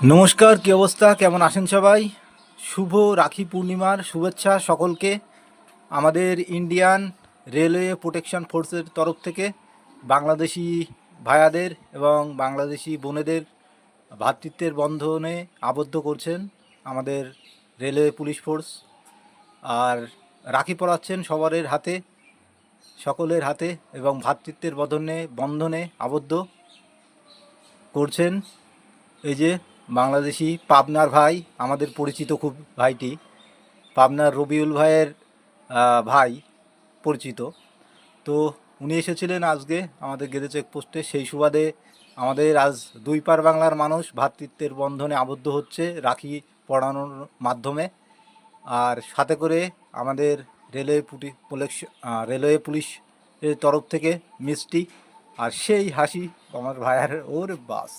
নমস্কার, কী অবস্থা? কেমন আছেন সবাই? শুভ রাখি পূর্ণিমার শুভেচ্ছা সকলকে। আমাদের ইন্ডিয়ান রেলওয়ে প্রোটেকশন ফোর্সের তরফ থেকে বাংলাদেশি ভাইয়াদের এবং বাংলাদেশি বোনেদের ভ্রাতৃত্বের বন্ধনে আবদ্ধ করছেন আমাদের রেলওয়ে পুলিশ ফোর্স। আর রাখি পরাচ্ছেন সবারের হাতে, সকলের হাতে, এবং ভ্রাতৃত্বের বন্ধনে আবদ্ধ করছেন এই যে বাংলাদেশি পাবনার ভাই, আমাদের পরিচিত খুব ভাইটি, পাবনার রবিউল ভাইয়ের ভাই পরিচিত। তো উনি এসেছিলেন আজকে আমাদের গেদে চেকপোস্টে, সেই সুবাদে আমাদের আজ দুই পার বাংলার মানুষ ভ্রাতৃত্বের বন্ধনে আবদ্ধ হচ্ছে রাখি পড়ানোর মাধ্যমে। আর সাথে করে আমাদের রেলওয়ে পুলিশের তরফ থেকে মিষ্টি, আর সেই হাসি আমার ভাইয়ার, ওর বাস।